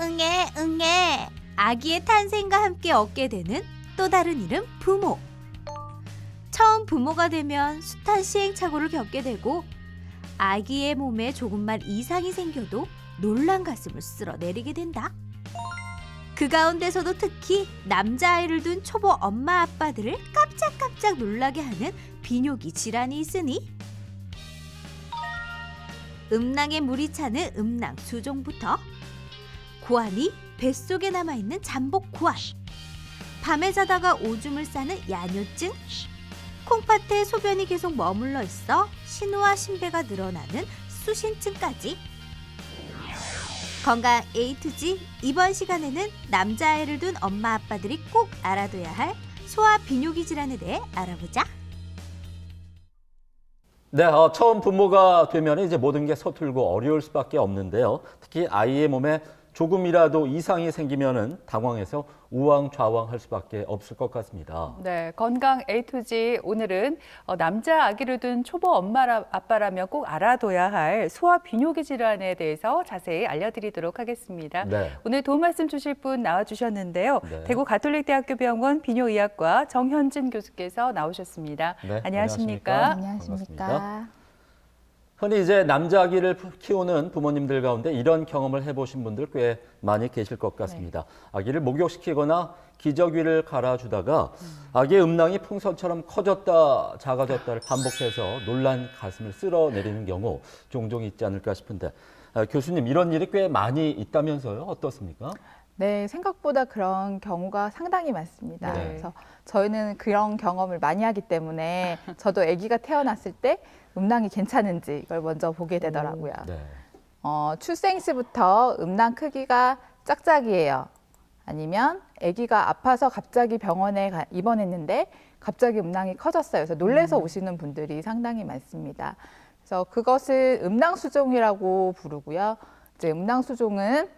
응애, 응애. 아기의 탄생과 함께 얻게 되는 또 다른 이름 부모. 처음 부모가 되면 숱한 시행착오를 겪게 되고 아기의 몸에 조금만 이상이 생겨도 놀란 가슴을 쓸어내리게 된다. 그 가운데서도 특히 남자아이를 둔 초보 엄마 아빠들을 깜짝깜짝 놀라게 하는 비뇨기 질환이 있으니 음낭에 물이 차는 음낭수종부터 고환이 뱃속에 남아있는 잠복고환, 밤에 자다가 오줌을 싸는 야뇨증, 콩팥에 소변이 계속 머물러 있어 신우와 신배가 늘어나는 수신증까지. 건강 A to G, 이번 시간에는 남자아이를 둔 엄마 아빠들이 꼭 알아둬야 할 소아 비뇨기 질환에 대해 알아보자. 네, 처음 부모가 되면 이제 모든 게 서툴고 어려울 수밖에 없는데요. 특히 아이의 몸에 조금이라도 이상이 생기면은 당황해서 우왕좌왕할 수밖에 없을 것 같습니다. 네, 건강 A to G, 오늘은 남자 아기를 둔 초보 엄마 아빠라면 꼭 알아둬야 할 소아 비뇨기 질환에 대해서 자세히 알려드리도록 하겠습니다. 네. 오늘 도움 말씀 주실 분 나와주셨는데요. 네. 대구 가톨릭대학교 병원 비뇨의학과 정현진 교수께서 나오셨습니다. 네, 안녕하십니까? 안녕하십니까? 흔히 이제 남자 아기를 키우는 부모님들 가운데 이런 경험을 해보신 분들 꽤 많이 계실 것 같습니다. 아기를 목욕시키거나 기저귀를 갈아주다가 아기의 음낭이 풍선처럼 커졌다 작아졌다를 반복해서 놀란 가슴을 쓸어내리는 경우 종종 있지 않을까 싶은데 교수님, 이런 일이 꽤 많이 있다면서요? 어떻습니까? 네, 생각보다 그런 경우가 상당히 많습니다. 네. 그래서 저희는 그런 경험을 많이 하기 때문에 저도 아기가 태어났을 때 음낭이 괜찮은지 이걸 먼저 보게 되더라고요. 네. 출생 시부터 음낭 크기가 짝짝이에요. 아니면 아기가 아파서 갑자기 병원에 입원했는데 갑자기 음낭이 커졌어요. 그래서 놀래서 오시는 분들이 상당히 많습니다. 그래서 그것을 음낭수종이라고 부르고요. 이제 음낭수종은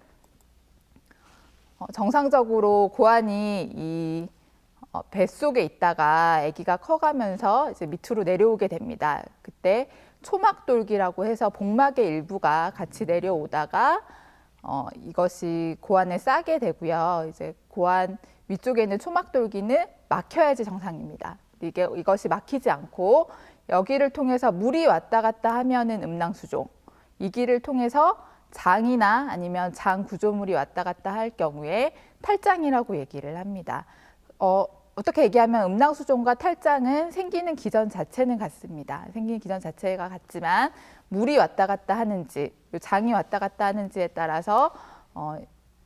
정상적으로 고환이 이 뱃속에 있다가 아기가 커가면서 이제 밑으로 내려오게 됩니다. 그때 초막돌기라고 해서 복막의 일부가 같이 내려오다가 이것이 고환에 싸게 되고요. 이제 고환 위쪽에 있는 초막돌기는 막혀야지 정상입니다. 이것이 막히지 않고 여기를 통해서 물이 왔다 갔다 하면은 음낭수종, 이 길을 통해서 장이나 아니면 장 구조물이 왔다 갔다 할 경우에 탈장이라고 얘기를 합니다. 어떻게 얘기하면 음낭수종과 탈장은 생기는 기전 자체는 같습니다. 생기는 기전 자체가 같지만 물이 왔다 갔다 하는지, 장이 왔다 갔다 하는지에 따라서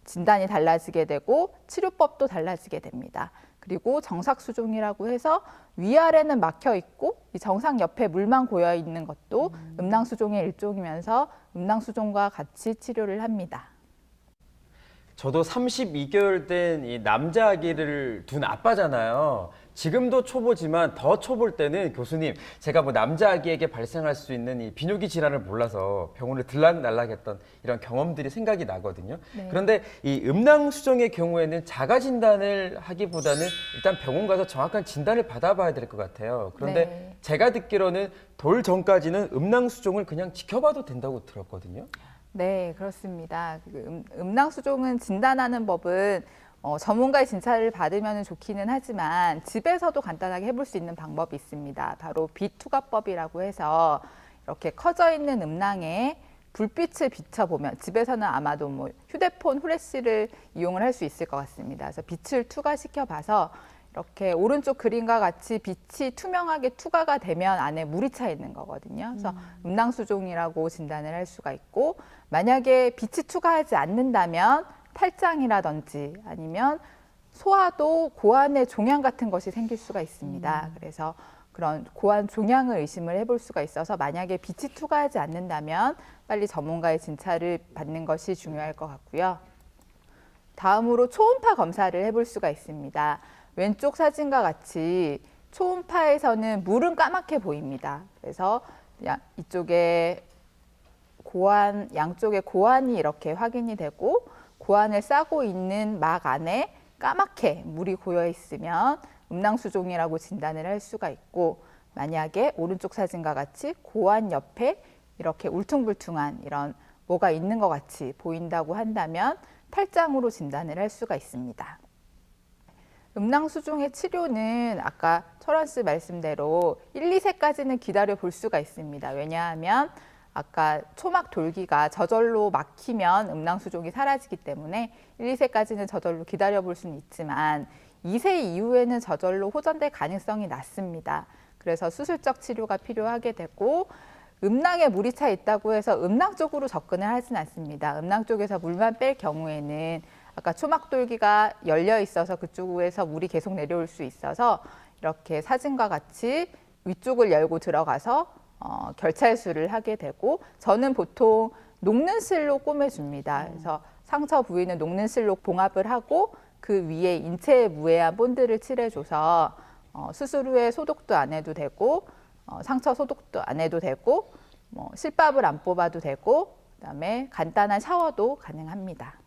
진단이 달라지게 되고 치료법도 달라지게 됩니다. 그리고 정삭수종이라고 해서 위아래는 막혀 있고 이 정상 옆에 물만 고여 있는 것도 음낭수종의 일종이면서 음낭수종과 같이 치료를 합니다. 저도 32개월 된 이 남자 아기를 둔 아빠잖아요. 지금도 초보지만 더 초보일 때는 교수님, 제가 뭐 남자 아기에게 발생할 수 있는 이 비뇨기 질환을 몰라서 병원을 들락날락했던 이런 경험들이 생각이 나거든요. 네. 그런데 이 음낭수종의 경우에는 자가 진단을 하기보다는 일단 병원 가서 정확한 진단을 받아봐야 될 것 같아요. 그런데 네. 제가 듣기로는 돌 전까지는 음낭수종을 그냥 지켜봐도 된다고 들었거든요. 네, 그렇습니다. 음낭수종은 진단하는 법은 전문가의 진찰을 받으면 좋기는 하지만 집에서도 간단하게 해볼 수 있는 방법이 있습니다. 바로 빛투과법이라고 해서 이렇게 커져 있는 음낭에 불빛을 비춰보면, 집에서는 아마도 뭐 휴대폰 후레쉬를 이용을 할 수 있을 것 같습니다. 그래서 빛을 투과시켜 봐서 이렇게 오른쪽 그림과 같이 빛이 투명하게 투과가 되면 안에 물이 차 있는 거거든요. 그래서 음낭수종이라고 진단을 할 수가 있고, 만약에 빛이 투과하지 않는다면 탈장이라든지 아니면 소아도 고환의 종양 같은 것이 생길 수가 있습니다. 그래서 그런 고환 종양을 의심을 해볼 수가 있어서 만약에 빛이 투과하지 않는다면 빨리 전문가의 진찰을 받는 것이 중요할 것 같고요. 다음으로 초음파 검사를 해볼 수가 있습니다. 왼쪽 사진과 같이 초음파에서는 물은 까맣게 보입니다. 그래서 이쪽에 고환, 양쪽에 고환이 이렇게 확인이 되고 고환을 싸고 있는 막 안에 까맣게 물이 고여 있으면 음낭수종이라고 진단을 할 수가 있고, 만약에 오른쪽 사진과 같이 고환 옆에 이렇게 울퉁불퉁한 이런 뭐가 있는 것 같이 보인다고 한다면 탈장으로 진단을 할 수가 있습니다. 음낭수종의 치료는 아까 철원 씨 말씀대로 1, 2세까지는 기다려 볼 수가 있습니다. 왜냐하면 아까 초막 돌기가 저절로 막히면 음낭수종이 사라지기 때문에 1, 2세까지는 저절로 기다려 볼 수는 있지만 2세 이후에는 저절로 호전될 가능성이 낮습니다. 그래서 수술적 치료가 필요하게 되고 음낭에 물이 차 있다고 해서 음낭 쪽으로 접근을 하진 않습니다. 음낭 쪽에서 물만 뺄 경우에는 아까 초막돌기가 열려 있어서 그쪽에서 물이 계속 내려올 수 있어서 이렇게 사진과 같이 위쪽을 열고 들어가서 결찰수를 하게 되고 저는 보통 녹는 실로 꼬매줍니다. 그래서 상처 부위는 녹는 실로 봉합을 하고 그 위에 인체에 무해한 본드를 칠해줘서 수술 후에 소독도 안 해도 되고 상처 소독도 안 해도 되고 실밥을 안 뽑아도 되고 그다음에 간단한 샤워도 가능합니다.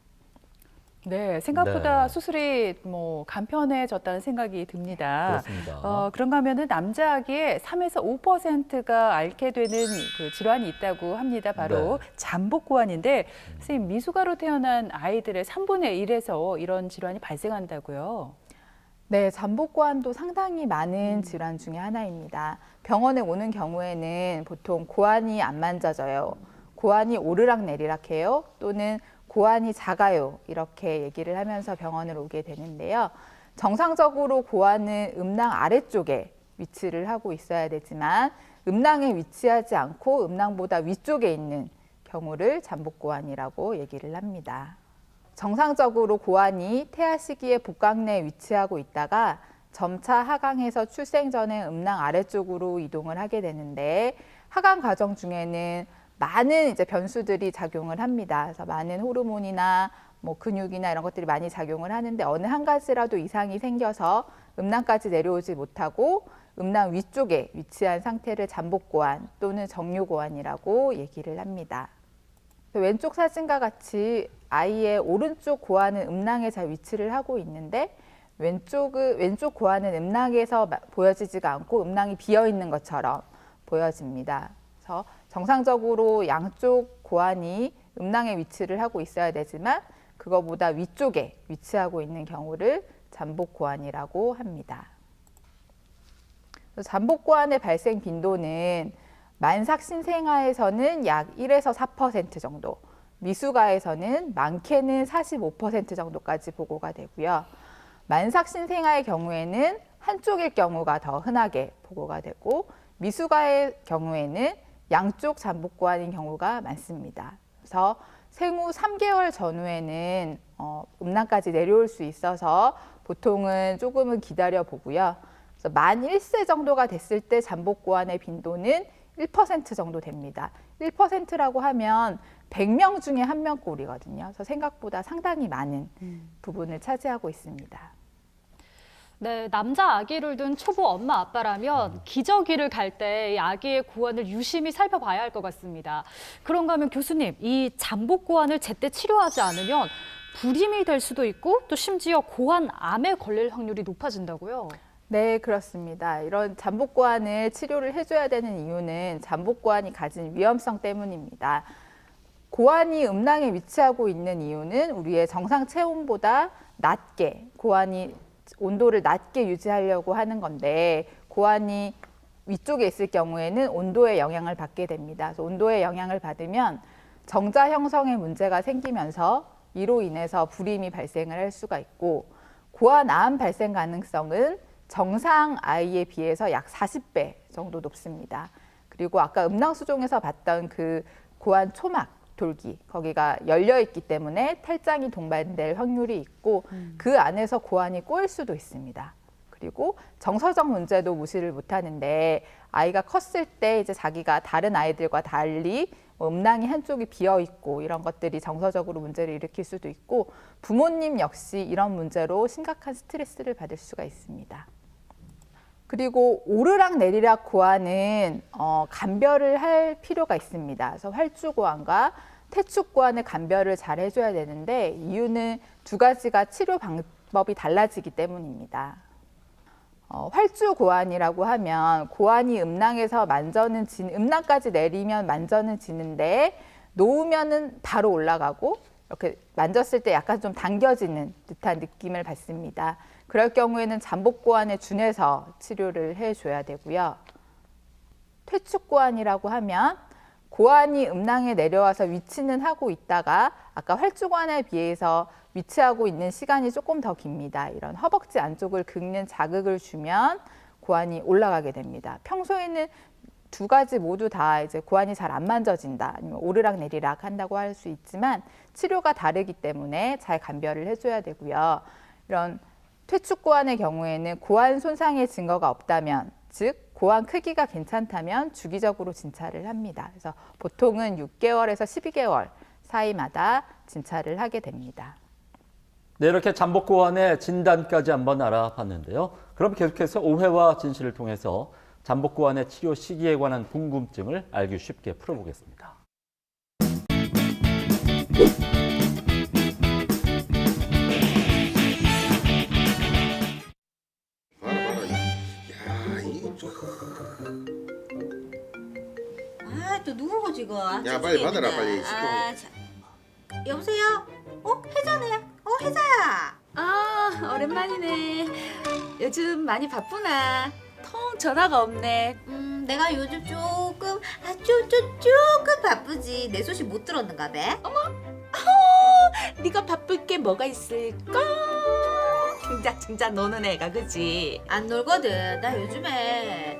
네, 생각보다 네. 수술이 간편해졌다는 생각이 듭니다. 그렇습니다. 그런가 하면은 남자 아기의 3에서 5%가 앓게 되는 그 질환이 있다고 합니다. 바로 네. 잠복고환인데, 선생님 미숙아로 태어난 아이들의 3분의 1에서 이런 질환이 발생한다고요? 네, 잠복고환도 상당히 많은 질환 중에 하나입니다. 병원에 오는 경우에는 보통 고환이 안 만져져요. 고환이 오르락내리락 해요. 또는 고환이 작아요. 이렇게 얘기를 하면서 병원을 오게 되는데요. 정상적으로 고환은 음낭 아래쪽에 위치를 하고 있어야 되지만 음낭에 위치하지 않고 음낭보다 위쪽에 있는 경우를 잠복고환이라고 얘기를 합니다. 정상적으로 고환이 태아 시기에 복강 내에 위치하고 있다가 점차 하강해서 출생 전에 음낭 아래쪽으로 이동을 하게 되는데 하강 과정 중에는 많은 이제 변수들이 작용을 합니다. 그래서 많은 호르몬이나 근육이나 이런 것들이 많이 작용을 하는데 어느 한 가지라도 이상이 생겨서 음낭까지 내려오지 못하고 음낭 위쪽에 위치한 상태를 잠복고환 또는 정류고환이라고 얘기를 합니다. 왼쪽 사진과 같이 아이의 오른쪽 고환은 음낭에 잘 위치를 하고 있는데 왼쪽 고환은 음낭에서 보여지지가 않고 음낭이 비어 있는 것처럼 보여집니다. 그래서 정상적으로 양쪽 고환이 음낭에 위치를 하고 있어야 되지만 그거보다 위쪽에 위치하고 있는 경우를 잠복고환이라고 합니다. 잠복고환의 발생 빈도는 만삭신생아에서는 약 1에서 4% 정도, 미숙아에서는 많게는 45% 정도까지 보고가 되고요. 만삭신생아의 경우에는 한쪽일 경우가 더 흔하게 보고가 되고 미숙아의 경우에는 양쪽 잠복고환인 경우가 많습니다. 그래서 생후 3개월 전후에는 음낭까지 내려올 수 있어서 보통은 조금은 기다려 보고요. 그래서 만 1세 정도가 됐을 때 잠복고환의 빈도는 1% 정도 됩니다. 1%라고 하면 100명 중에 1명 꼴이거든요. 그래서 생각보다 상당히 많은 부분을 차지하고 있습니다. 네, 남자 아기를 둔 초보 엄마 아빠라면 기저귀를 갈 때 이 아기의 고환을 유심히 살펴봐야 할 것 같습니다. 그런가 하면 교수님, 이 잠복고환을 제때 치료하지 않으면 불임이 될 수도 있고 또 심지어 고환암에 걸릴 확률이 높아진다고요? 네, 그렇습니다. 이런 잠복고환을 치료를 해줘야 되는 이유는 잠복고환이 가진 위험성 때문입니다. 고환이 음낭에 위치하고 있는 이유는 우리의 정상 체온보다 낮게 고환이 온도를 낮게 유지하려고 하는 건데 고환이 위쪽에 있을 경우에는 온도의 영향을 받게 됩니다. 그래서 온도의 영향을 받으면 정자 형성에 문제가 생기면서 이로 인해서 불임이 발생을 할 수가 있고 고환암 발생 가능성은 정상 아이에 비해서 약 40배 정도 높습니다. 그리고 아까 음낭수종에서 봤던 그 고환 초막 돌기, 거기가 열려 있기 때문에 탈장이 동반될 확률이 있고 그 안에서 고환이 꼬일 수도 있습니다. 그리고 정서적 문제도 무시를 못하는데 아이가 컸을 때 이제 자기가 다른 아이들과 달리 음낭이 한쪽이 비어 있고 이런 것들이 정서적으로 문제를 일으킬 수도 있고 부모님 역시 이런 문제로 심각한 스트레스를 받을 수가 있습니다. 그리고 오르락 내리락 고환은 감별을 할 필요가 있습니다. 그래서 활주고환과 태축고환의 감별을 잘 해줘야 되는데 이유는 두 가지가 치료 방법이 달라지기 때문입니다. 활주고환이라고 하면 고환이 음낭에서 음낭까지 내리면 만전은 지는데 놓으면은 바로 올라가고 이렇게 만졌을 때 약간 좀 당겨지는 듯한 느낌을 받습니다. 그럴 경우에는 잠복고환에 준해서 치료를 해줘야 되고요. 퇴축고환이라고 하면 고환이 음낭에 내려와서 위치는 하고 있다가 아까 활주고환에 비해서 위치하고 있는 시간이 조금 더 깁니다. 이런 허벅지 안쪽을 긁는 자극을 주면 고환이 올라가게 됩니다. 평소에는 두 가지 모두 다 이제 고환이 잘 안 만져진다, 아니면 오르락 내리락 한다고 할 수 있지만 치료가 다르기 때문에 잘 감별을 해줘야 되고요. 이런 퇴축고환의 경우에는 고환 손상의 증거가 없다면, 즉 고환 크기가 괜찮다면 주기적으로 진찰을 합니다. 그래서 보통은 6개월에서 12개월 사이마다 진찰을 하게 됩니다. 네, 이렇게 잠복고환의 진단까지 한번 알아봤는데요. 그럼 계속해서 오해와 진실을 통해서 잠복고환의 치료 시기에 관한 궁금증을 알기 쉽게 풀어보겠습니다. 봐라. 야, 이거 좀. 아, 또 누구고 지금? 야, 빨리 받아라, 빨리. 아, 자. 여보세요? 혜자네. 혜자야. 아, 오랜만이네. 요즘 많이 바쁘나? 통 전화가 없네. 내가 요즘 조금 바쁘지. 내 소식 못 들었는가 봐. 네가 바쁠 게 뭐가 있을까? 진짜 노는 애가 그지? 안 놀거든. 나 요즘에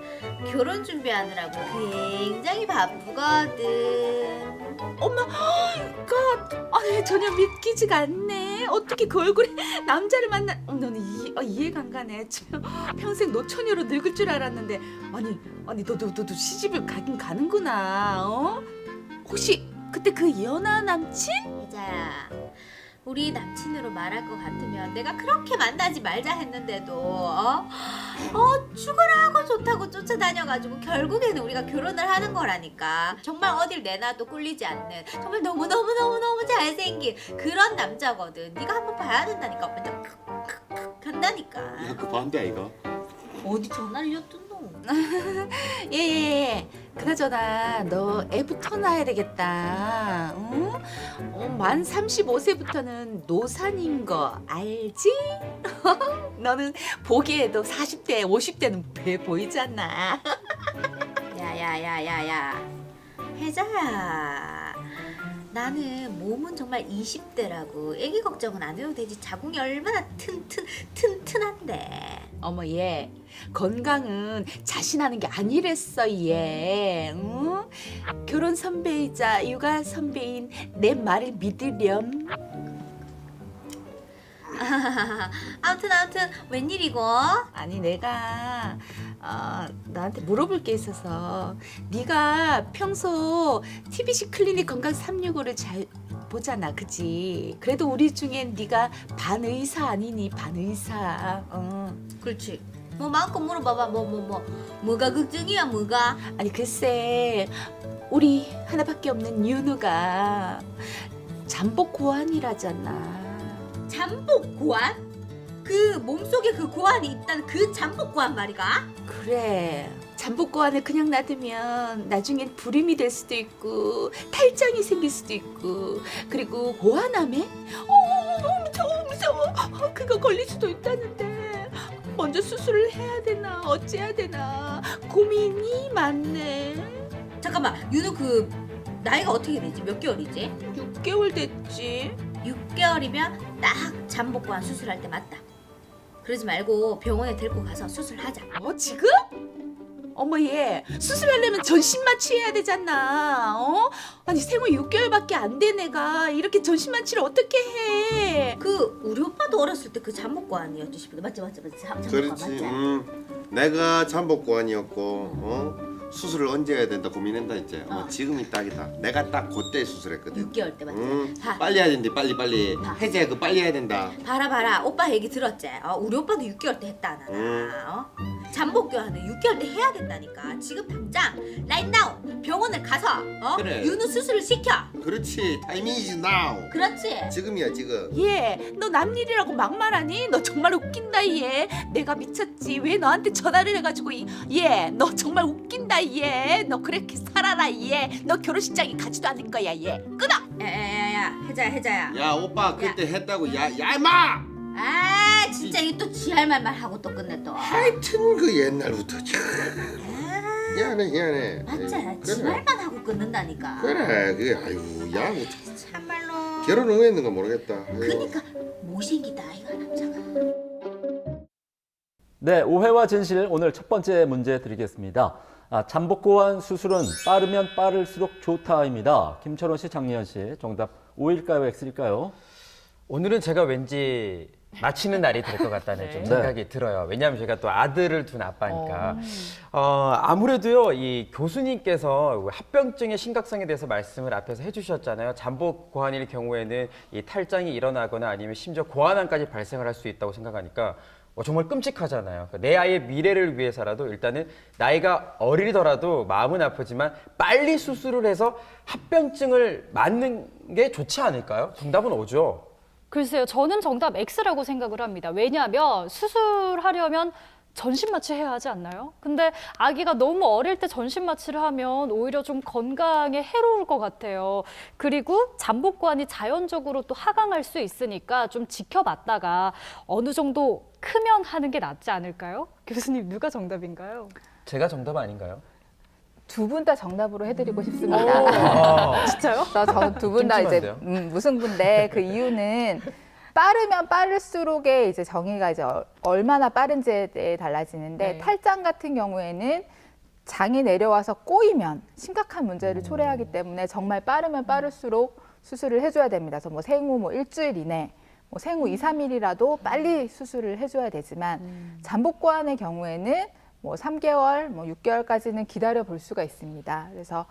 결혼 준비하느라고 굉장히 바쁘거든. 엄마, 갓, 아니 전혀 믿기지가 않네. 어떻게 그 얼굴에 남자를 만나? 너는 이해가 안 가네. 지금 평생 노처녀로 늙을 줄 알았는데, 아니 너도 시집을 가긴 가는구나. 혹시 그때 그 연하 남친? 혜자야, 우리 남친으로 말할 것 같으면 내가 그렇게 만나지 말자 했는데도 죽어라 하고 좋다고 쫓아다녀가지고 결국에는 우리가 결혼을 하는 거라니까. 정말 어딜 내놔도 꿀리지 않는, 정말 너무 잘생긴 그런 남자거든. 네가 한번 봐야 된다니까. 완전 간다니까. 야, 그 반대 아이가? 어디 전화를 엿듣노? 예. 그나저나 너 애부터 낳아야 되겠다. 응? 만 35세부터는 노산인 거 알지? 너는 보기에도 40대, 50대는 배 보이지 않나? 야야야야야, 혜자야, 나는 몸은 정말 20대라고 애기 걱정은 안 해도 되지. 자궁이 얼마나 튼튼한데. 어머 얘 건강은 자신하는 게 아니랬어 얘. 응? 결혼 선배이자 육아 선배인 내 말을 믿으렴. 아무튼 웬일이고? 아니 내가 너한테 물어볼 게 있어서. 네가 평소 TBC 클리닉 건강 365를 잘 보잖아, 그지? 그래도 우리 중엔 네가 반의사 아니니, 반의사. 그렇지. 뭐 마음껏 물어봐봐. 뭐가 걱정이야, 뭐가? 아니 글쎄, 우리 하나밖에 없는 윤우가 잠복 고환이라잖아. 잠복 고환? 그 몸속에 그 고환이 있다는 그 잠복 고환 말이가? 그래, 잠복 고환을 그냥 놔두면 나중엔 불임이 될 수도 있고 탈장이 생길 수도 있고, 그리고 고환암에 무서워. 그거 걸릴 수도 있다는데 먼저 수술을 해야 되나 어째야 되나 고민이 많네. 잠깐만, 윤우 그 나이가 어떻게 되지? 몇 개월이지? 6개월 됐지. 6개월이면 딱 잠복 고환 수술할 때 맞다. 그러지 말고 병원에 데리고 가서 수술하자. 지금? 어머 얘 수술하려면 전신마취 해야 되잖아. 아니 생후 6개월밖에 안 된 애가 이렇게 전신마취를 어떻게 해? 그 우리 오빠도 어렸을 때 그 잠복 고환이었지 싶은데. 맞지? 잠복 고환 그렇지. 맞지? 내가 잠복고환이었고 수술을 언제 해야 된다 고민한다 했지. 지금이 딱이다. 내가 딱 그때 수술했거든. 6개월 때 맞지? 봐. 빨리 해야 된대. 빨리. 봐. 혜재야, 그 빨리 해야 된다. 봐라 오빠 얘기 들었지? 우리 오빠도 6개월 때 했다 나나. 잠복 교환을 6개월 때 해야 된다니까. 지금 당장 right now 병원을 가서 그래. 윤우 수술을 시켜. 그렇지. 타이밍이지 now. 그렇지. 지금이야 지금. 얘, 너 남일이라고 막말하니? 너 정말 웃긴다 얘. 내가 미쳤지. 왜 너한테 전화를 해가지고 얘, 너 정말 웃긴다 얘. 너 그렇게 살아라 얘. 너 결혼식장에 가지도 않을 거야 얘. 끊어. 야야야야, 혜자야. 야 오빠 그때 했다고. 야 임마. 아 진짜 이게 또 지할 말만 하고 또 끝내 또. 하여튼 그 옛날부터 참 미안해. 맞잖아. 그래. 지말만 하고 끊는다니까. 그래 그 아이고 야 뭐, 참말로. 결혼 후에 했는가 모르겠다. 아이고. 그러니까 못생기다 이거 남자가. 네, 오해와 진실 오늘 첫 번째 문제 드리겠습니다. 잠복고환 수술은 빠르면 빠를수록 좋다입니다. 김철원 씨, 장리현 씨, 정답 O일까요, X일까요? 오늘은 제가 왠지 마치는 날이 될 것 같다는 좀 생각이 들어요. 왜냐하면 제가 또 아들을 둔 아빠니까. 아무래도요, 이 교수님께서 합병증의 심각성에 대해서 말씀을 앞에서 해주셨잖아요. 잠복 고환일 경우에는 이 탈장이 일어나거나 아니면 심지어 고환암까지 발생을 할 수 있다고 생각하니까 정말 끔찍하잖아요. 내 아이의 미래를 위해서라도 일단은 나이가 어리더라도 마음은 아프지만 빨리 수술을 해서 합병증을 맞는 게 좋지 않을까요? 정답은 O죠. 글쎄요, 저는 정답 X라고 생각을 합니다. 왜냐하면 수술하려면 전신마취 해야 하지 않나요? 근데 아기가 너무 어릴 때 전신마취를 하면 오히려 좀 건강에 해로울 것 같아요. 그리고 잠복고환이 자연적으로 또 하강할 수 있으니까 좀 지켜봤다가 어느 정도 크면 하는 게 낫지 않을까요? 교수님, 누가 정답인가요? 제가 정답 아닌가요? 두 분 다 정답으로 해드리고 싶습니다. 진짜요? 저는 두 분 다 이제 무승부인데 그 이유는 빠르면 빠를수록의 이제 정의가 이제 얼마나 빠른지에 대해 달라지는데 네. 탈장 같은 경우에는 장이 내려와서 꼬이면 심각한 문제를 초래하기 때문에 정말 빠르면 빠를수록 수술을 해줘야 됩니다. 그래서 뭐 생후 뭐 일주일 이내, 뭐 생후 2, 3일이라도 빨리 수술을 해줘야 되지만 잠복고환의 경우에는 뭐 3개월, 뭐 6개월까지는 기다려 볼 수가 있습니다. 그래서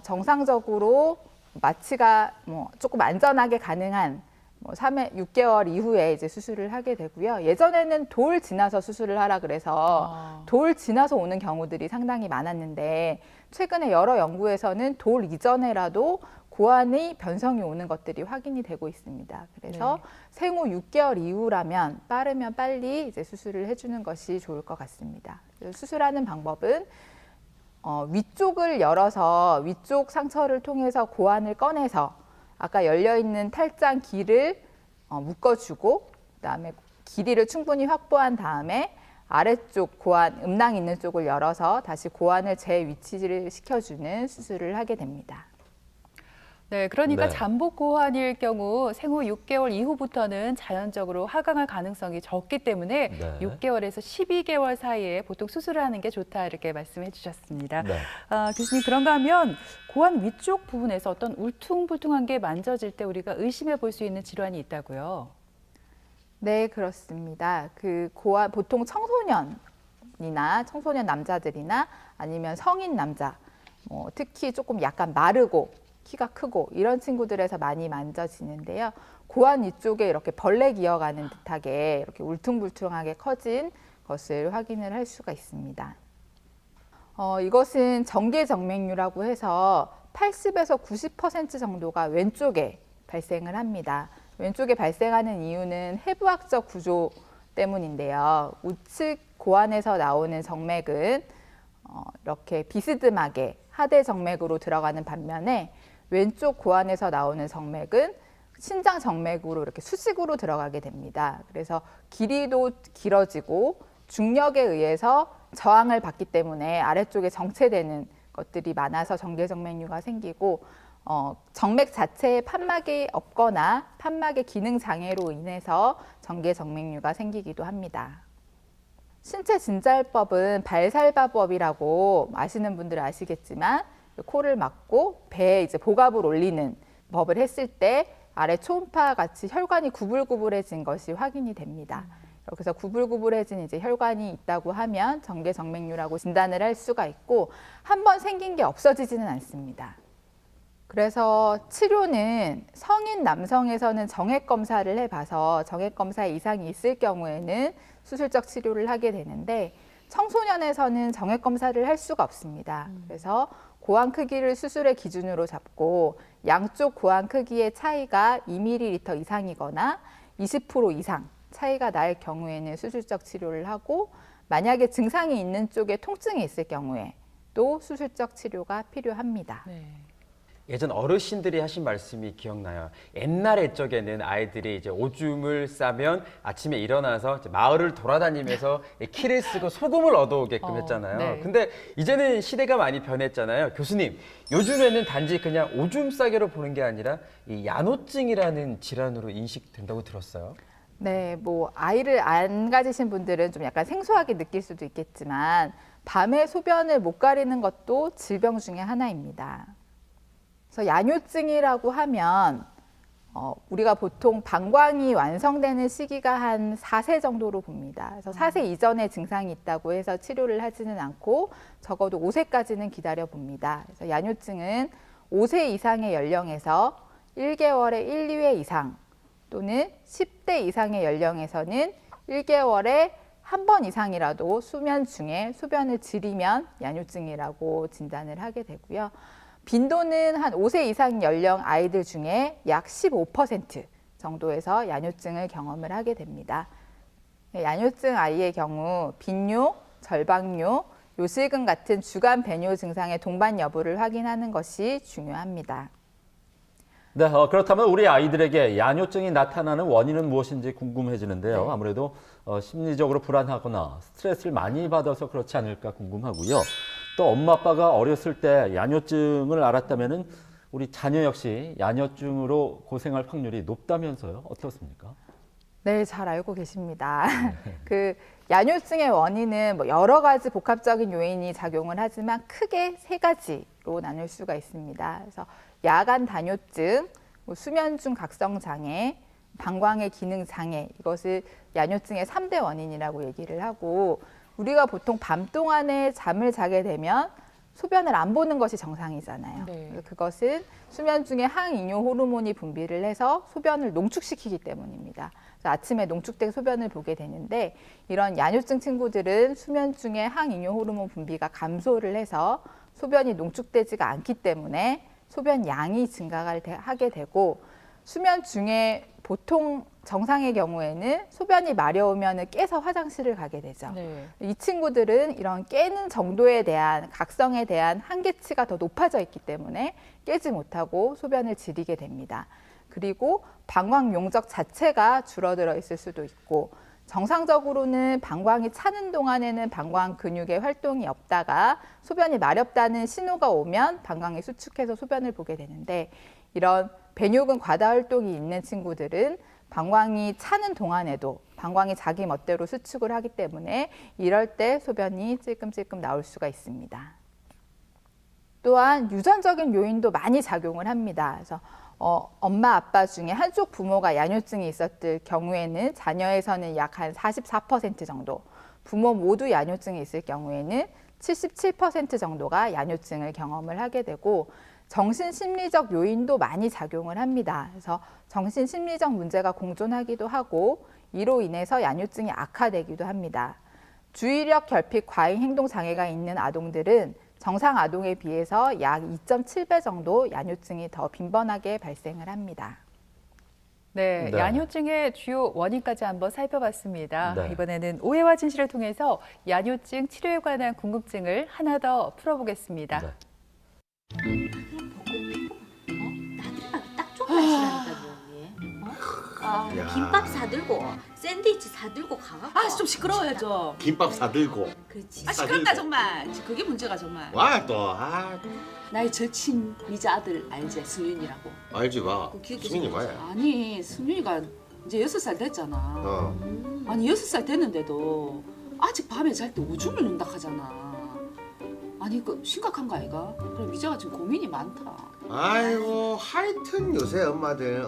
정상적으로 마취가 뭐 조금 안전하게 가능한 뭐 6개월 이후에 이제 수술을 하게 되고요. 예전에는 돌 지나서 수술을 하라 그래서 돌 지나서 오는 경우들이 상당히 많았는데 최근에 여러 연구에서는 돌 이전에라도 고환의 변성이 오는 것들이 확인이 되고 있습니다. 그래서 생후 6개월 이후라면 빠르면 빨리 이제 수술을 해주는 것이 좋을 것 같습니다. 수술하는 방법은 위쪽을 열어서 위쪽 상처를 통해서 고환을 꺼내서 아까 열려있는 탈장 길을 묶어주고 그다음에 길이를 충분히 확보한 다음에 아래쪽 고환, 음낭 있는 쪽을 열어서 다시 고환을 재위치를 시켜주는 수술을 하게 됩니다. 네, 그러니까 네. 잠복고환일 경우 생후 6개월 이후부터는 자연적으로 하강할 가능성이 적기 때문에 네. 6개월에서 12개월 사이에 보통 수술을 하는 게 좋다 이렇게 말씀해 주셨습니다. 네. 교수님, 그런가 하면 고환 위쪽 부분에서 어떤 울퉁불퉁한 게 만져질 때 우리가 의심해 볼 수 있는 질환이 있다고요? 네, 그렇습니다. 그 고환 보통 청소년 남자들이나 아니면 성인 남자, 특히 조금 약간 마르고 키가 크고 이런 친구들에서 많이 만져지는데요. 고환 위쪽에 이렇게 벌레 기어가는 듯하게 이렇게 울퉁불퉁하게 커진 것을 확인을 할 수가 있습니다. 이것은 정계정맥류라고 해서 80에서 90% 정도가 왼쪽에 발생을 합니다. 왼쪽에 발생하는 이유는 해부학적 구조 때문인데요. 우측 고환에서 나오는 정맥은 이렇게 비스듬하게 하대 정맥으로 들어가는 반면에 왼쪽 고환에서 나오는 정맥은 신장 정맥으로 이렇게 수직으로 들어가게 됩니다. 그래서 길이도 길어지고 중력에 의해서 저항을 받기 때문에 아래쪽에 정체되는 것들이 많아서 정계정맥류가 생기고 정맥 자체에 판막이 없거나 판막의 기능 장애로 인해서 정계정맥류가 생기기도 합니다. 신체 진찰법은 발살바법이라고 아시는 분들은 아시겠지만 코를 막고 배에 이제 복압을 올리는 법을 했을 때 아래 초음파 같이 혈관이 구불구불해진 것이 확인이 됩니다. 그래서 구불구불해진 이제 혈관이 있다고 하면 정계정맥류라고 진단을 할 수가 있고 한 번 생긴 게 없어지지는 않습니다. 그래서 치료는 성인 남성에서는 정액 검사를 해봐서 정액 검사에 이상이 있을 경우에는 수술적 치료를 하게 되는데 청소년에서는 정액 검사를 할 수가 없습니다. 그래서 고환 크기를 수술의 기준으로 잡고 양쪽 고환 크기의 차이가 2ml 이상이거나 20% 이상 차이가 날 경우에는 수술적 치료를 하고, 만약에 증상이 있는 쪽에 통증이 있을 경우에 또 수술적 치료가 필요합니다. 네. 예전 어르신들이 하신 말씀이 기억나요. 옛날 옛적에는 아이들이 이제 오줌을 싸면 아침에 일어나서 이제 마을을 돌아다니면서 키를 쓰고 소금을 얻어오게끔 했잖아요. 네. 근데 이제는 시대가 많이 변했잖아요. 교수님, 요즘에는 단지 그냥 오줌 싸개로 보는 게 아니라 이 야뇨증이라는 질환으로 인식된다고 들었어요. 네, 뭐 아이를 안 가지신 분들은 좀 약간 생소하게 느낄 수도 있겠지만 밤에 소변을 못 가리는 것도 질병 중에 하나입니다. 그래서 야뇨증이라고 하면 우리가 보통 방광이 완성되는 시기가 한 4세 정도로 봅니다. 그래서 4세 이전에 증상이 있다고 해서 치료를 하지는 않고 적어도 5세까지는 기다려 봅니다. 그래서 야뇨증은 5세 이상의 연령에서 1개월에 1, 2회 이상 또는 10대 이상의 연령에서는 1개월에 한 번 이상이라도 수면 중에 소변을 지리면 야뇨증이라고 진단을 하게 되고요. 빈도는 한 5세 이상 연령 아이들 중에 약 15% 정도에서 야뇨증을 경험을 하게 됩니다. 야뇨증 아이의 경우 빈뇨, 절박뇨, 요실금 같은 주간 배뇨 증상의 동반 여부를 확인하는 것이 중요합니다. 네, 그렇다면 우리 아이들에게 야뇨증이 나타나는 원인은 무엇인지 궁금해지는데요. 네. 아무래도 심리적으로 불안하거나 스트레스를 많이 받아서 그렇지 않을까 궁금하고요. 또 엄마 아빠가 어렸을 때 야뇨증을 알았다면은 우리 자녀 역시 야뇨증으로 고생할 확률이 높다면서요? 어떻습니까? 네, 잘 알고 계십니다. 그 야뇨증의 원인은 뭐 여러 가지 복합적인 요인이 작용을 하지만 크게 3가지로 나눌 수가 있습니다. 그래서 야간 단뇨증, 수면 중 각성 장애, 방광의 기능 장애, 이것을 야뇨증의 3대 원인이라고 얘기를 하고, 우리가 보통 밤 동안에 잠을 자게 되면 소변을 안 보는 것이 정상이잖아요. 네. 그것은 수면 중에 항이뇨 호르몬이 분비를 해서 소변을 농축시키기 때문입니다. 그래서 아침에 농축된 소변을 보게 되는데, 이런 야뇨증 친구들은 수면 중에 항이뇨 호르몬 분비가 감소를 해서 소변이 농축되지가 않기 때문에 소변 양이 증가하게 되고, 수면 중에 보통 정상의 경우에는 소변이 마려우면 깨서 화장실을 가게 되죠. 네. 이 친구들은 이런 깨는 정도에 대한 각성에 대한 한계치가 더 높아져 있기 때문에 깨지 못하고 소변을 지리게 됩니다. 그리고 방광 용적 자체가 줄어들어 있을 수도 있고, 정상적으로는 방광이 차는 동안에는 방광 근육의 활동이 없다가 소변이 마렵다는 신호가 오면 방광이 수축해서 소변을 보게 되는데, 이런 배뇨근 과다 활동이 있는 친구들은 방광이 차는 동안에도 방광이 자기 멋대로 수축을 하기 때문에 이럴 때 소변이 찔끔찔끔 나올 수가 있습니다. 또한 유전적인 요인도 많이 작용을 합니다. 그래서 엄마 아빠 중에 한쪽 부모가 야뇨증이 있었을 경우에는 자녀에서는 약 한 44% 정도, 부모 모두 야뇨증이 있을 경우에는 77% 정도가 야뇨증을 경험을 하게 되고, 정신심리적 요인도 많이 작용을 합니다. 그래서 정신심리적 문제가 공존하기도 하고, 이로 인해서 야뇨증이 악화되기도 합니다. 주의력 결핍 과잉 행동 장애가 있는 아동들은 정상 아동에 비해서 약 2.7배 정도 야뇨증이 더 빈번하게 발생을 합니다. 네, 네. 야뇨증의 주요 원인까지 한번 살펴봤습니다. 네. 이번에는 오해와 진실을 통해서 야뇨증 치료에 관한 궁금증을 하나 더 풀어보겠습니다. 네. 나들이가 딱 좋은 날씨라니까요, 언니. 야. 김밥 사들고 샌드위치 사들고 가갖고. 아, 좀 시끄러워요 좀. 김밥 사들고 그렇지. 아, 시끄럽다 정말. 그게 문제가 정말. 와 또 나의 절친 미자 아들 알지? 승윤이라고. 알지 마. 그 기억해 승인이 줘. 뭐야? 아니, 승윤이가 이제 6살 됐잖아. 어. 아니 6살 됐는데도 아직 밤에 잘 때 오줌을 눈다 하잖아. 아니 그 심각한 거 아이가? 그래 미자가 지금 고민이 많다. 아이고 하여튼 요새 엄마들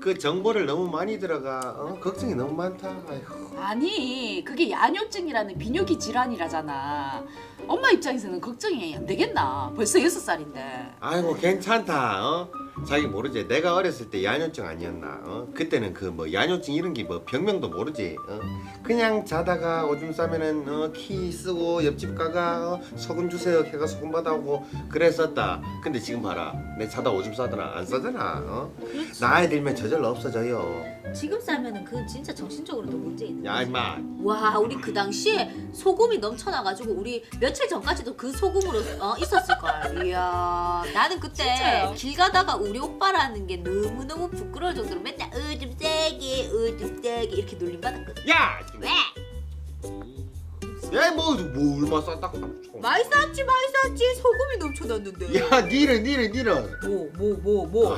그 정보를 너무 많이 들어가 걱정이 너무 많다. 아이고. 아니 그게 야뇨증이라는 비뇨기 질환이라잖아. 엄마 입장에서는 걱정이 안 되겠나? 벌써 6살인데. 아이고 괜찮다. 자기 모르지. 내가 어렸을 때 야뇨증 아니었나? 그때는 그 뭐 야뇨증 이런 게 뭐 병명도 모르지. 그냥 자다가 오줌 싸면은 키 쓰고 옆집 가가 소금 주세요. 걔가 소금 받아오고 그랬었다. 근데 지금 봐라. 내 자다 오줌 싸더나 안 싸더나? 나이 들면 저절로 없어져요. 지금 싸면은 그건 진짜 정신적으로도 문제 있는 야 임마. 와, 우리 그 당시에 소금이 넘쳐나가지고 우리 며칠 전까지도 그 소금으로 있었을 걸. 이야, 나는 그때 진짜요? 길 가다가 우리 오빠라는 게 너무너무 부끄러울 정도로 맨날 좀 세게 이렇게 놀림받았거든. 야! 왜? 야, 뭐 얼마 쌌다. 많이 쌌지. 소금이 넘쳐났는데. 야, 니는. 뭐.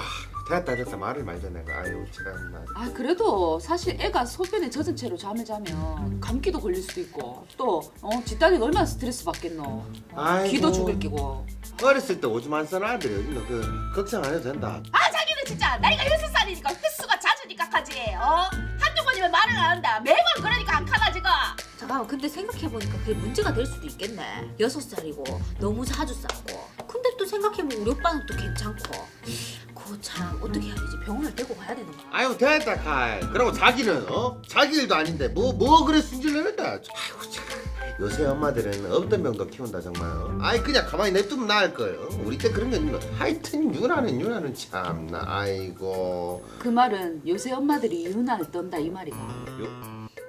됐다. 말을 말자 내가. 아유, 참나. 아 그래도 사실 애가 소변에 젖은 채로 잠을 자면 감기도 걸릴 수도 있고 또 뒷딸이 얼마나 스트레스 받겠노. 아이고. 기도 죽을 끼고. 어렸을 때 오줌 안 싸는 아들이 어딨노. 그 걱정 안 해도 된다. 아 자기는 진짜 나이가 6살이니까 횟수가 잦으니까 하지. 한두 번이면 말을 안 한다. 매번 그러니까 안 카나 지가. 잠깐만, 근데 생각해보니까 그게 문제가 될 수도 있겠네. 6살이고 너무 자주 싸고. 근데 또 생각해보면 우리 오빠는 또 괜찮고. 그거 참 어떻게 해야 되지? 병원을 데리고 가야 되는 거야. 아유, 됐다 카이. 그리고 자기는 자기 일도 아닌데 뭐 그래 승질내는다. 아이고 참. 요새 엄마들은 없던 병도 키운다 정말. 아이 그냥 가만히 냅두면 나을 거예요. 우리 때 그런 게 있는 거. 하여튼 유나는 참나. 아이고. 그 말은 요새 엄마들이 유난을 떤다 이 말이야.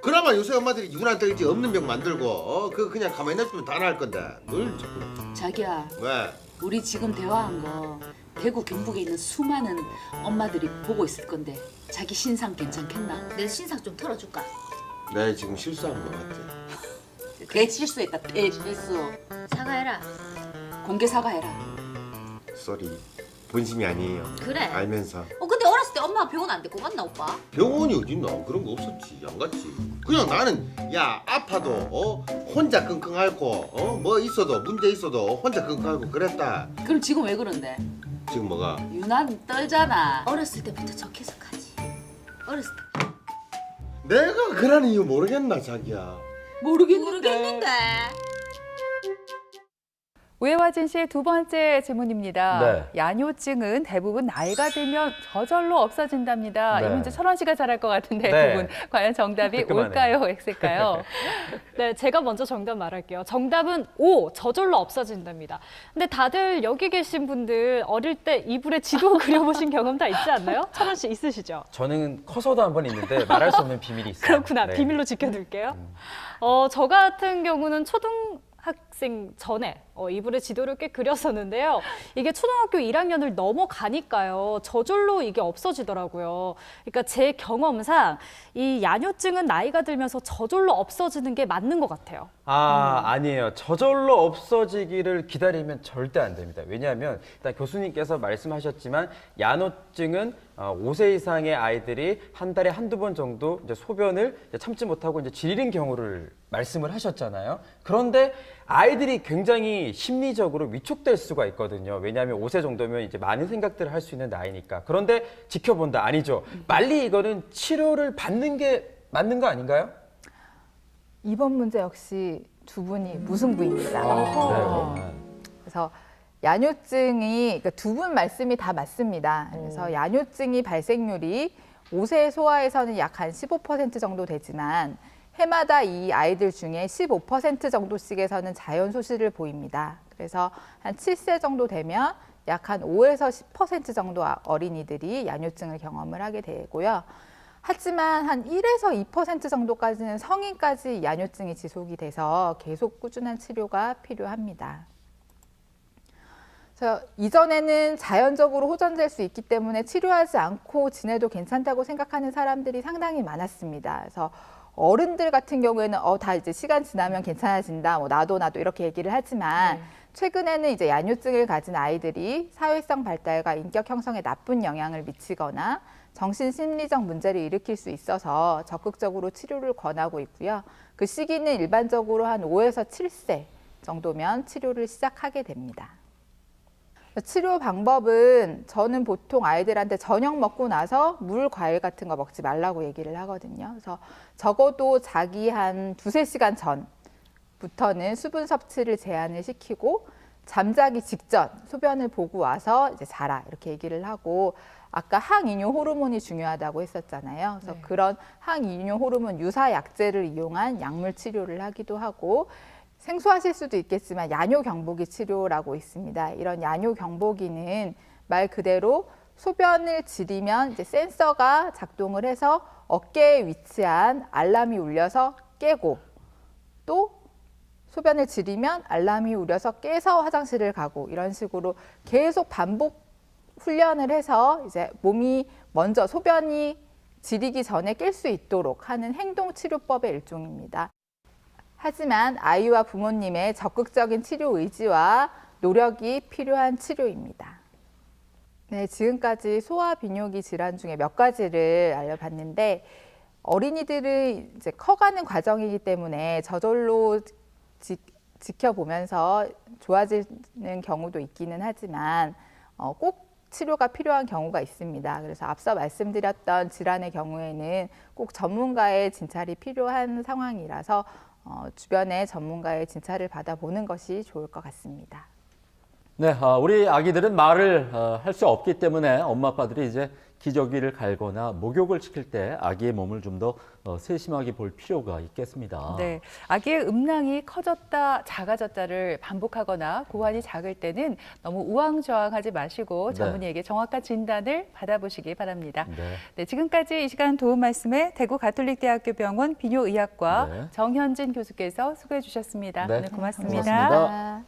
그나마 요새 엄마들이 유나 떨지 없는 병 만들고 그 그냥 가만히 냅두면 다 나을 건데. 늘 자꾸. 자기야, 왜? 우리 지금 대화한 거 대구 경북에 있는 수많은 엄마들이 보고 있을 건데 자기 신상 괜찮겠나? 내 신상 좀 털어줄까? 내가 지금 실수한 거 같지? 대실수했다. 대실수. 사과해라. 공개 사과해라. 쏘리. 본심이 아니에요. 그래. 알면서. 근데 어렸을 때 엄마가 병원 안 데리고 갔나 오빠? 병원이 어딨나? 그런 거 없었지. 안 갔지. 그냥 나는 야 아파도 혼자 끙끙 앓고 뭐 있어도 문제 있어도 혼자 끙끙 앓고 그랬다. 그럼 지금 왜 그런데? 지금 뭐가? 유난 떨잖아. 어렸을 때부터 적해석하지. 어렸을 때. 내가 그런 이유 모르겠나 자기야. 모르겠는데. 우혜화 씨의 두 번째 질문입니다. 네. 야뇨증은 대부분 나이가 들면 저절로 없어진답니다. 네. 이 문제 철원 씨가 잘할 것 같은데 네. 두 분 과연 정답이 뜨끔하네요. 올까요, X일까요? 네, 제가 먼저 정답 말할게요. 정답은 O, 저절로 없어진답니다. 근데 다들 여기 계신 분들 어릴 때 이불에 지도 그려보신 경험 다 있지 않나요? 철원 씨 있으시죠? 저는 커서도 한 번 있는데 말할 수 없는 비밀이 있어요. 그렇구나. 네. 비밀로 지켜둘게요. 저 같은 경우는 초등학생 전에 이불에 지도를 꽤 그렸었는데요. 이게 초등학교 1학년을 넘어가니까요. 저절로 이게 없어지더라고요. 그러니까 제 경험상 이 야뇨증은 나이가 들면서 저절로 없어지는 게 맞는 것 같아요. 아니에요. 저절로 없어지기를 기다리면 절대 안 됩니다. 왜냐하면 일단 교수님께서 말씀하셨지만 야뇨증은 5세 이상의 아이들이 한 달에 한두 번 정도 이제 소변을 이제 참지 못하고 이제 질리는 경우를 말씀을 하셨잖아요. 그런데 아이들이 굉장히 심리적으로 위축될 수가 있거든요. 왜냐하면 5세 정도면 이제 많은 생각들을 할 수 있는 나이니까. 그런데 지켜본다 아니죠. 빨리 이거는 치료를 받는 게 맞는 거 아닌가요? 이번 문제 역시 두 분이 무승부입니다. 네. 그래서 야뇨증이 그러니까 두 분 말씀이 다 맞습니다. 그래서 야뇨증이 발생률이 5세 소아에서는 약 한 15% 정도 되지만 해마다 이 아이들 중에 15% 정도씩에서는 자연 소실을 보입니다. 그래서 한 7세 정도 되면 약 한 5에서 10% 정도 어린이들이 야뇨증을 경험을 하게 되고요. 하지만 한 1에서 2% 정도까지는 성인까지 야뇨증이 지속이 돼서 계속 꾸준한 치료가 필요합니다. 그래서 이전에는 자연적으로 호전될 수 있기 때문에 치료하지 않고 지내도 괜찮다고 생각하는 사람들이 상당히 많았습니다. 그래서 어른들 같은 경우에는 다 이제 시간 지나면 괜찮아진다, 뭐 나도 이렇게 얘기를 하지만 최근에는 이제 야뇨증을 가진 아이들이 사회성 발달과 인격 형성에 나쁜 영향을 미치거나 정신 심리적 문제를 일으킬 수 있어서 적극적으로 치료를 권하고 있고요. 그 시기는 일반적으로 한 5에서 7세 정도면 치료를 시작하게 됩니다. 치료 방법은 저는 보통 아이들한테 저녁 먹고 나서 물, 과일 같은 거 먹지 말라고 얘기를 하거든요. 그래서 적어도 자기 한 2~3시간 전부터는 수분 섭취를 제한을 시키고 잠자기 직전 소변을 보고 와서 이제 자라 이렇게 얘기를 하고 아까 항이뇨 호르몬이 중요하다고 했었잖아요. 그래서 네. 그런 항이뇨 호르몬 유사 약제를 이용한 약물 치료를 하기도 하고 생소하실 수도 있겠지만 야뇨 경보기 치료라고 있습니다. 이런 야뇨 경보기는 말 그대로 소변을 지리면 이제 센서가 작동을 해서 어깨에 위치한 알람이 울려서 깨고 또 소변을 지리면 알람이 울려서 깨서 화장실을 가고 이런 식으로 계속 반복 훈련을 해서 이제 몸이 먼저 소변이 지리기 전에 깰 수 있도록 하는 행동치료법의 일종입니다. 하지만 아이와 부모님의 적극적인 치료 의지와 노력이 필요한 치료입니다. 네, 지금까지 소화비뇨기 질환 중에 몇 가지를 알려봤는데 어린이들은 이제 커가는 과정이기 때문에 저절로 지켜보면서 좋아지는 경우도 있기는 하지만 꼭 치료가 필요한 경우가 있습니다. 그래서 앞서 말씀드렸던 질환의 경우에는 꼭 전문가의 진찰이 필요한 상황이라서 주변에 전문가의 진찰을 받아보는 것이 좋을 것 같습니다. 네, 우리 아기들은 말을 할 수 없기 때문에 엄마 아빠들이 이제 기저귀를 갈거나 목욕을 시킬 때 아기의 몸을 좀 더 세심하게 볼 필요가 있겠습니다. 네, 아기의 음낭이 커졌다 작아졌다를 반복하거나 고환이 작을 때는 너무 우왕좌왕하지 마시고 네. 전문의에게 정확한 진단을 받아보시기 바랍니다. 네. 네, 지금까지 이 시간 도움 말씀에 대구 가톨릭대학교 병원 비뇨의학과 네. 정현진 교수께서 수고해 주셨습니다. 네, 오늘 고맙습니다. 고맙습니다.